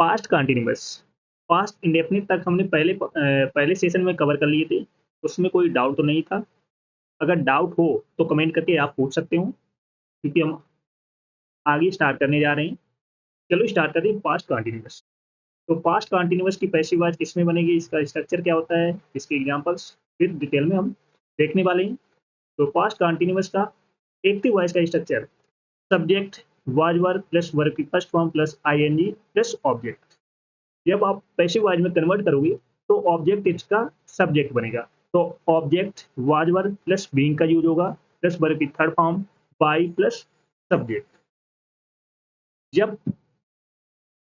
Past continuous, past indefinite तक हमने पहले सेशन में कवर कर लिए थे, उसमें कोई डाउट तो नहीं था। अगर डाउट हो तो कमेंट करके आप पूछ सकते हो, क्योंकि हम आगे स्टार्ट करने जा रहे हैं। चलो स्टार्ट करते हैं पास्ट कंटिन्यूअस। तो पास्ट कंटिन्यूअस की पैसिव वॉइस किसमें बनेगी, इसका स्ट्रक्चर क्या होता है, इसके एग्जांपल्स फिर डिटेल में हम देखने वाले हैं। तो पास्ट कंटिन्यूअस का एक्टिव वॉइस का structure subject was verb plus verb की first form plus ING plus object. जब आप पैसिव वॉइस में कन्वर्ट करोगे तो ऑब्जेक्ट इसका सब्जेक्ट बनेगा। तो object was verb plus being का यूज होगा प्लस वर्ब की third form by plus subject. जब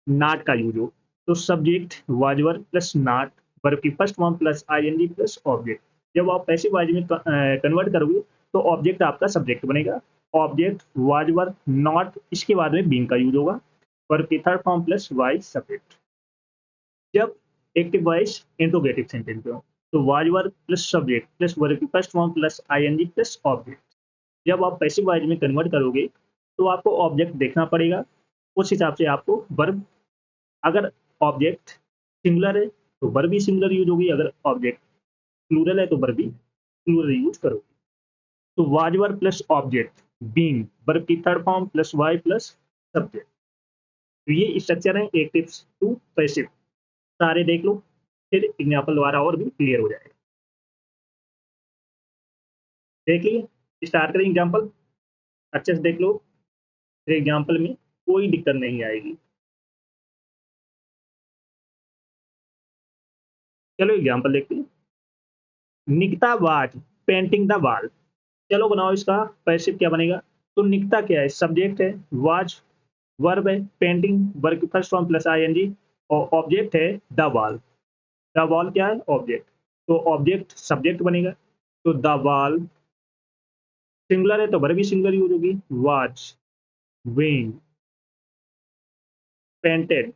नॉट का यूज हो तो subject was verb plus not verb की first form plus ING plus object. जब आप पैसिव वॉइस में कन्वर्ट करोगे तो ऑब्जेक्ट आपका सब्जेक्ट बनेगा। ऑब्जेक्ट वाज वर्ब नॉट, इसके बाद में बीइंग का यूज होगा, वर्ब की third form plus by subject. जब एक्टिव वॉइस इंट्रोगेटिव सेंटेंस में हो तो was verb plus subject plus verb की first form plus ING plus object. जब आप पैसिव वॉइस में कन्वर्ट करोगे तो आपको ऑब्जेक्ट देखना पड़ेगा, उस हिसाब से आपको वर्ब, अगर ऑब्जेक्ट सिंगुलर है तो वर्ब भी सिंगुलर यूज होगी, अगर ऑब्जेक्ट प्लूरल है तो वर्ब भी प्लूरल यूज करोगे। तो was verb plus object being verb की third form plus by plus subject. तो ये स्ट्रक्चर है एक्टिव टू पैसिव। सारे देख लो, फिर एग्जाम्पल द्वारा और भी क्लियर हो जाएगा। देख लिए, स्टार्ट करें एग्जाम्पल, अच्छे से देख लो, फिर एग्जाम्पल में कोई दिक्कत नहीं आएगी। चलो एग्जाम्पल देखते हैं। Nikita was painting the wall. चलो बनाओ, इसका पैसिव क्या बनेगा। तो निकिता क्या है, सब्जेक्ट है, वाज वर्ब है, पेंटिंग वर्ब की फर्स्ट फॉर्म प्लस आईएनजी और ऑब्जेक्ट है द वॉल। द वॉल क्या है, ऑब्जेक्ट। तो ऑब्जेक्ट सब्जेक्ट बनेगा। तो द वॉल सिंगुलर है तो वर्ब भी सिंगुलर यूज होगी, was being painted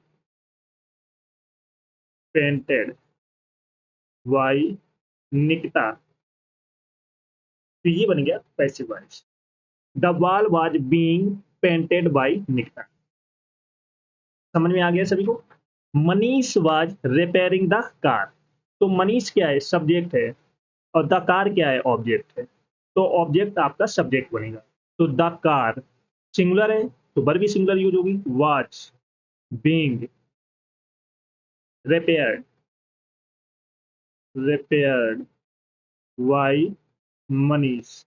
painted bye Nikita. तो ये बन गया passive voice. The wall was being painted bye Nikita. समझ में आ गया सभी को। Manish was repairing the car. तो मनीष क्या है, सब्जेक्ट है, और द कार क्या है, ऑब्जेक्ट है। तो ऑब्जेक्ट आपका सब्जेक्ट बनेगा। तो द कार सिंगुलर है तो वर्ब भी सिंगुलर यूज होगी, was being repaired repaired bye Manish.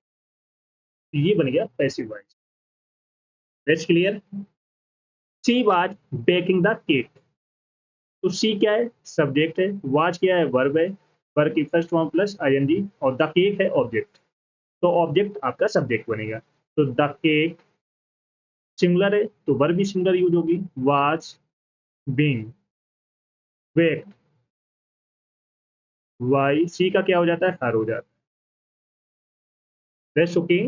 ये बन गया passive voice. That's clear. She was baking the cake. तो सी क्या है, सब्जेक्ट है, वाज क्या है, वर्ब है, वर्ब की फर्स्ट फॉर्म प्लस आईएनजी और द केक है ऑब्जेक्ट। तो ऑब्जेक्ट आपका सब्जेक्ट बनेगा। तो द केक सिंगुलर है तो वर्ब भी सिंगुलर यूज होगी, वाज बीइंग बेक्ड वाई। सी का क्या हो जाता है, हर हो जाता है। दैट्स ओके,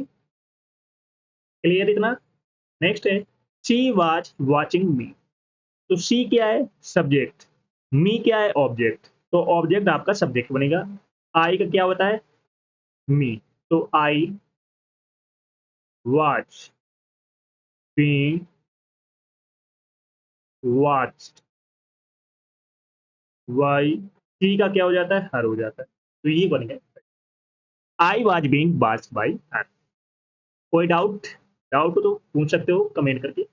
क्लियर इतना। नेक्स्ट है शी वाज वाचिंग मी। तो सी क्या है, सब्जेक्ट, मी क्या है, ऑब्जेक्ट। तो ऑब्जेक्ट आपका सब्जेक्ट बनेगा। आई का क्या होता है, मी। तो I watch being watched by. सी का क्या हो जाता है, हर हो जाता है। तो ये बन गया I was being watched bye हर। कोई डाउट, डाउट हो तो पूछ सकते हो कमेंट करके।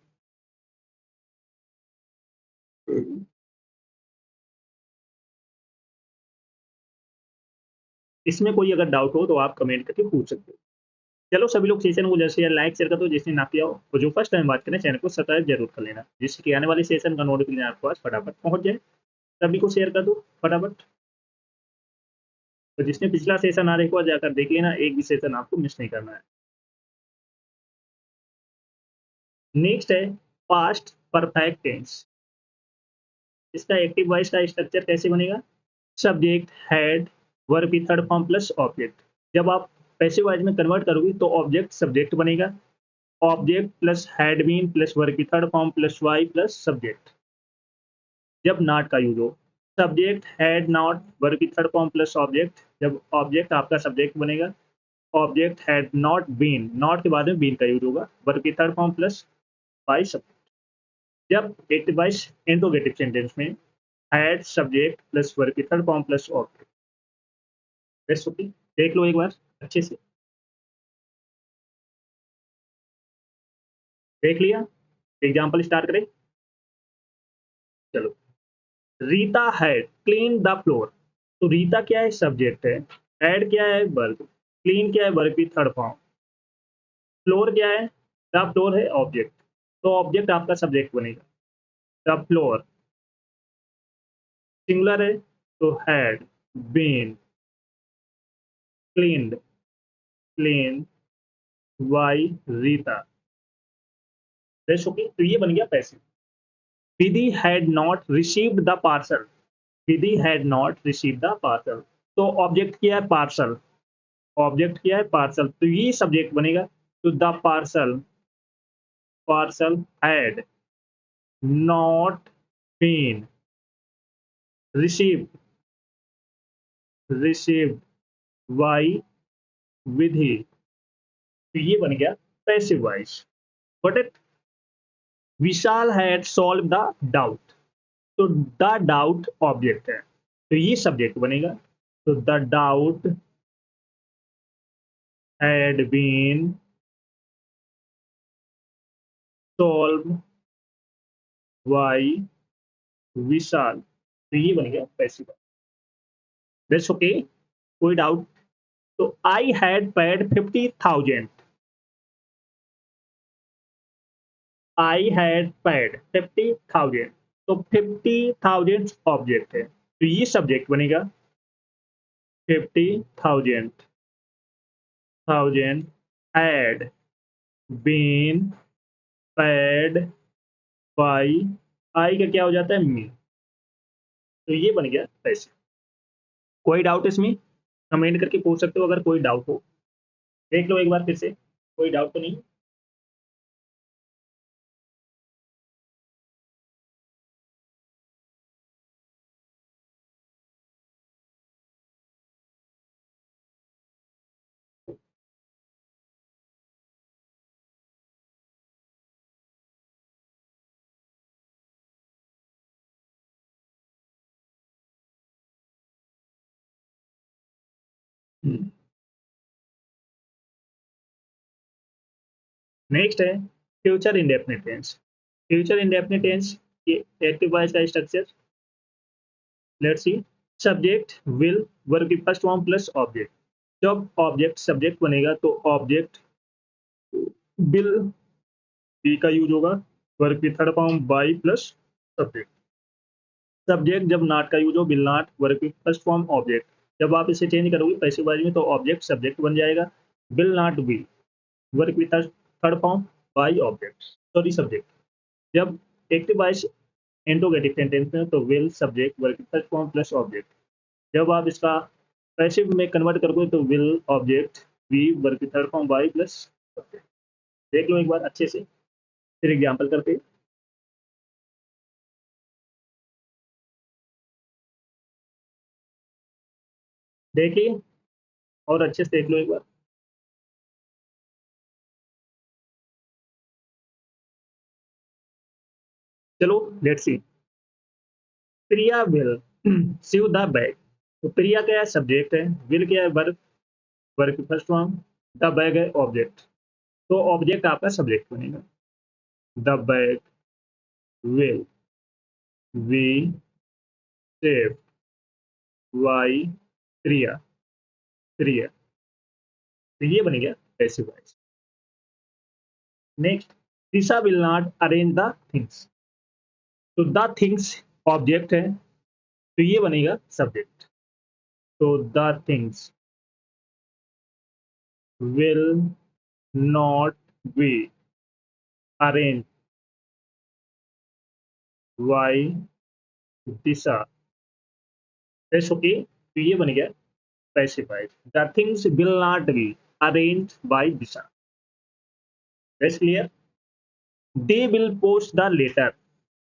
इसमें कोई अगर डाउट हो तो आप कमेंट करके पूछ सकते हो। चलो सभी लोग सेशन को जैसे लाइक शेयर कर दो, जिसने ना किया हो, और जो फर्स्ट टाइम बात करें चैनल को सब्सक्राइब जरूर कर लेना, जिससे कि आने वाले सेशन का नोटिफिकेशन आपके पास फटाफट पहुंच जाए। सभी को शेयर कर दो फटाफट। तो जिसने पिछला सेशन आ देखो जाकर देख लेना, एक भी सेशन आपको मिस नहीं करना है। नेक्स्ट है पास्ट परफेक्ट टेंस। इसका एक्टिव वॉइस का स्ट्रक्चर कैसे बनेगा, सब्जेक्ट हैड वर्ब की थर्ड फॉर्म प्लस ऑब्जेक्ट। जब आप पैसिव वॉइस में कन्वर्ट करोगे तो ऑब्जेक्ट सब्जेक्ट बनेगा, object plus had been plus verb की third form plus by plus subject. जब नॉट का यूज हो, सब्जेक्ट हैड नॉट वर्ब की थर्ड फॉर्म प्लस ऑब्जेक्ट। जब ऑब्जेक्ट आपका सब्जेक्ट बनेगा, object had not been, not के बाद में बीन का यूज होगा, वर्ब की third form plus by subject. जब एक्टिव वॉइस इंट्रोगेटिव सेंटेंस में हैड सब्जेक्ट प्लस वर्ब की थर्ड फॉर्म प्लस ऑब्जेक्ट। बेस्ट होती, देख लो एक बार अच्छे से, देख लिया। एग्जाम्पल स्टार्ट करें, चलो। Rita had clean the floor. तो रीता क्या है, सब्जेक्ट है। हैड क्या है, वर्ब। क्लीन क्या है, वर्ब की थर्ड फॉर्म। फ्लोर क्या है, द फ्लोर है ऑब्जेक्ट। तो ऑब्जेक्ट आपका सब्जेक्ट बनेगा। द फ्लोर सिंगुलर है, तो had been cleaned, clean by Rita. बेस्ट होगी, तो ये बन गया passive. Vidhi had not received the parcel. Vidhi had not receive the parcel. तो ऑब्जेक्ट क्या है, पार्सल। ऑब्जेक्ट क्या है, पार्सल, तो ये सब्जेक्ट बनेगा। तो the parcel, parcel had not been receive, received by Vidhi. तो ये बन गया passive voice. But it Vishal had solve the doubt. तो द डाउट ऑब्जेक्ट है, तो ये सब्जेक्ट बनेगा। तो the doubt had been solve by Vishal. तो ये बन गया पैसिव। दैट्स ओके, कोई डाउट। तो I had paid 50,000। I had paid 50,000। तो 50,000 ऑब्जेक्ट है, तो ये सब्जेक्ट बनेगा। 50,000 thousand had been paid by, I का क्या हो जाता है, मी। तो ये बन गया पैसे। कोई डाउट इसमें, कमेंट करके पूछ सकते हो अगर कोई डाउट हो। देख लो एक बार फिर से, कोई डाउट तो नहीं। नेक्स्ट है future indefinite tense. Future indefinite tense ये एक्टिव वॉइस का structure, let's see. Subject will, verb की फर्स्ट फॉर्म प्लस ऑब्जेक्ट। जब ऑब्जेक्ट सब्जेक्ट बनेगा तो ऑब्जेक्ट विल, बी का यूज होगा। वर्ब की third form by plus subject. Subject जब नॉट का यूज हो, विल नॉट, वर्ब की फर्स्ट फॉर्म ऑब्जेक्ट। जब आप इसे चेंज करोगे पैसिव वॉइस में तो ऑब्जेक्ट सब्जेक्ट बन जाएगा। विल नॉट बी, वर्ब की third form by object, sorry subject. जब एक्टिव वॉइस इंट्रोगेटिव सेंटेंस में तो विल सब्जेक्ट, वर्ब की फर्स्ट फॉर्म प्लस ऑब्जेक्ट। जब आप इसका पैसिव में कन्वर्ट करोगे तो विल ऑब्जेक्ट, वी वर्ब की third form by plus subject. देख लो एक बार अच्छे से, फिर एग्जाम्पल करते। देखिए और अच्छे से देख लो एक बार। चलो let's see. Priya will sew the bag. तो प्रिया क्या है, सब्जेक्ट है। विल क्या है, वर्ब, वर्ब की फर्स्ट फॉर्म। द बैग है ऑब्जेक्ट। तो ऑब्जेक्ट आपका सब्जेक्ट बनेगा। The bag will be save by Priya, Priya. तो ये बन गया passive voice. Next, Disha will not arrange the things. तो द थिंग्स ऑब्जेक्ट है, तो ये बनेगा सब्जेक्ट। तो the things will not be arrange by Disha. That's okay, तो ये बन गया passive voice. The things will not be arrange by Disha. That's clear. They will post the letter.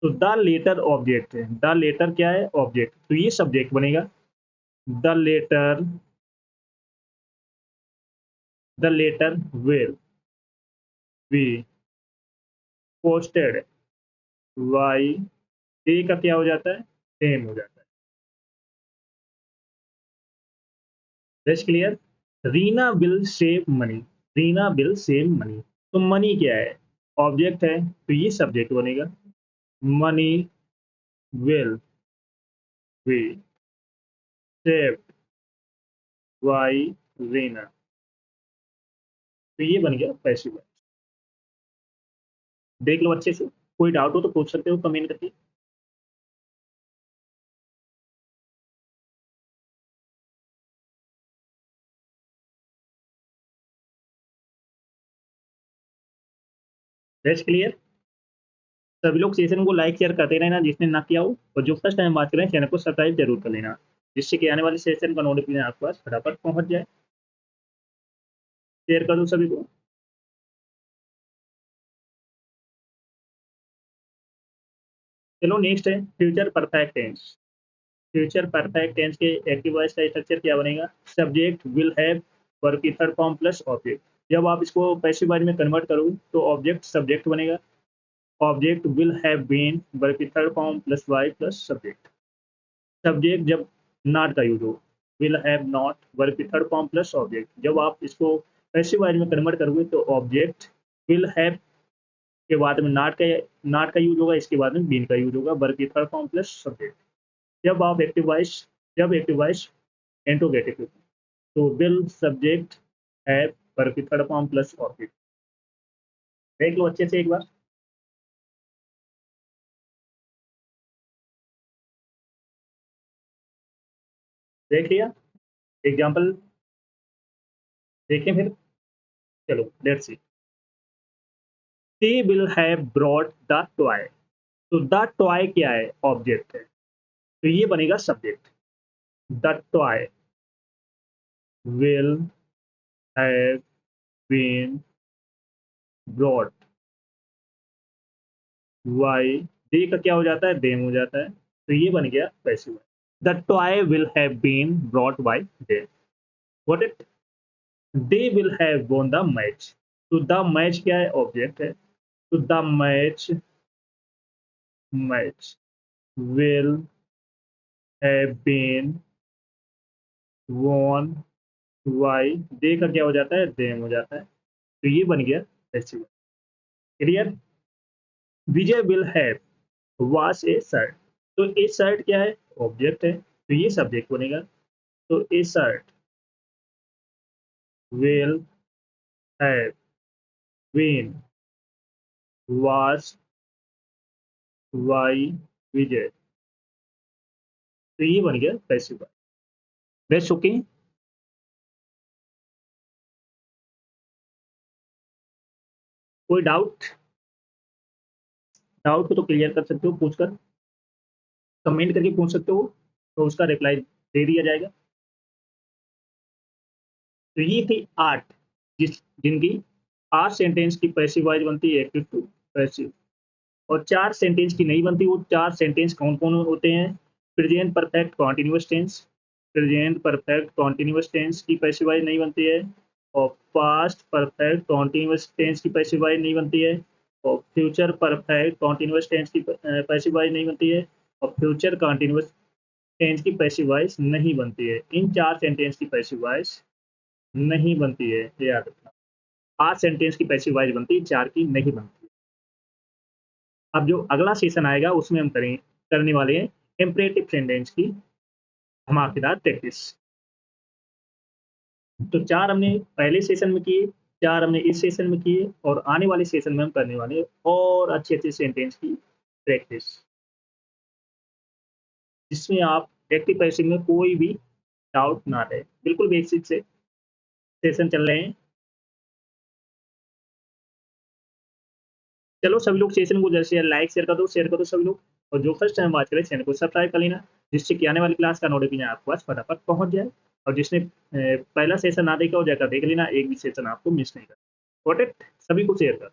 तो द लेटर ऑब्जेक्ट है। द लेटर क्या है, object, तो ये सब्जेक्ट बनेगा। The letter, the letter will be posted by a का क्या हो जाता है, सेम हो जाता है। That's clear. Reena will save money, Reena will save money. तो मनी क्या है, ऑब्जेक्ट है, तो ये सब्जेक्ट बनेगा। Money will be save by Rina, तो ये बन गया पैसिव वॉइस। देख लो अच्छे से, कोई डाउट हो तो पूछ सकते हो कमेंट करके। That's clear. सभी लोग सेशन को लाइक शेयर करते रहना जिसने ना किया हो, और जो फर्स्ट टाइम बात करें चैनल को सब्सक्राइब जरूर कर लेना, जिससे कि आने वाले सेशन का नोटिफिकेशन आपके पास फटाफट पहुंच जाए। शेयर कर दो सभी को। चलो नेक्स्ट है future perfect tense. Future perfect tense के एक्टिव वॉइस का स्ट्रक्चर क्या बनेगा, सब्जेक्ट विल हैव वर्ब की थर्ड फॉर्म प्लस ऑब्जेक्ट। जब आप इसको पैसिव वॉइस में कन्वर्ट करोगे तो ऑब्जेक्ट सब्जेक्ट बनेगा। Object will have been verb की third form plus by plus subject. Subject जब नॉट का यूज हो, विल हैव नॉट वर्ब की थर्ड फॉर्म प्लस ऑब्जेक्ट। जब आप इसको पैसिव वॉइस में कन्वर्ट करोगे तो ऑब्जेक्ट विल हैव के बाद में नॉट का यूज होगा, इसके बाद में बीन का यूज होगा, वर्ब की थर्ड फॉर्म प्लस सब्जेक्ट। जब आप एक्टिव वॉइस, जब एक्टिव वॉइस इंट्रोगेटिव, तो विल सब्जेक्ट हैव वर्ब की थर्ड फॉर्म प्लस ऑब्जेक्ट। देख लो अच्छे से एक बार। देख लिया एग्जाम्पल, देखें फिर। चलो let's see. She will have brought the toy. तो द टॉय क्या है, ऑब्जेक्ट है, तो ये बनेगा subject. The toy will have been brought, by they का क्या हो जाता है, देम हो जाता है, तो ये बन गया passive. The toy will have been brought by them, what it, they will have won the match. तो द मैच क्या है, ऑब्जेक्ट है, तो the match, match will have been won by they का क्या हो जाता है, देम हो जाता है, तो ये बन गया passive. Clear. Vijay will have wash A shirt. तो ए शर्ट क्या है, ऑब्जेक्ट है, तो ये सब्जेक्ट बनेगा। तो a shirt will have been wash by Vijay, तो ये बन गया पैसिव। That's okay. कोई डाउट, डाउट को तो क्लियर कर सकते हो पूछकर, कमेंट करके पूछ सकते हो, तो उसका रिप्लाई दे दिया जाएगा। तो ये थी 8, जिनकी 8 सेंटेंस की पैसिव वॉइस बनती है, एक्टिव टू पैसिव। और 4 सेंटेंस की नहीं बनती। वो 4 सेंटेंस कौन कौन होते हैं, present perfect continuous tense, present perfect continuous tense की पैसिव वॉइस नहीं बनती है, और पास्ट परफेक्ट कॉन्टिन्यूअस टेंस की पैसिव वॉइस नहीं बनती है, और फ्यूचर परफेक्ट कॉन्टिन्यूअस टेंस की पैसिव वॉइस नहीं बनती है, और फ्यूचर कॉन्टिन्यूअस टेंस की पैसिव वॉइस नहीं बनती है। इन 4 सेंटेंस की पैसिव वॉइस नहीं बनती है, ये याद रखना। 8 सेंटेंस की पैसिव वॉइस बनती है, 4 की नहीं बनती। अब जो अगला सेशन आएगा उसमें हम करने वाले हैं इम्परेटिव सेंटेंस की धमाकेदार प्रैक्टिस। तो 4 हमने पहले सेशन में किए, 4 हमने इस सेशन में किए, और आने वाले सेशन में हम करने वाले हैं और अच्छे अच्छे सेंटेंस की प्रैक्टिस, जिसमें आप एक्टिव पैसिव में कोई भी डाउट ना रहे। बिल्कुल बेसिक से सेशन चल रहे हैं। चलो सभी लोग सेशन को जैसे लाइक शेयर कर दो, शेयर कर दो सभी लोग, और जो फर्स्ट टाइम बात करें चैनल को सब्सक्राइब कर लेना, जिससे कि आने वाली क्लास का नोटिफिकेशन आपके पास फटाफट पहुंच जाए। और जिसने पहला सेशन ना देखा हो जाकर देख लेना, एक भी सेशन आपको मिस नहीं करना। सभी को शेयर कर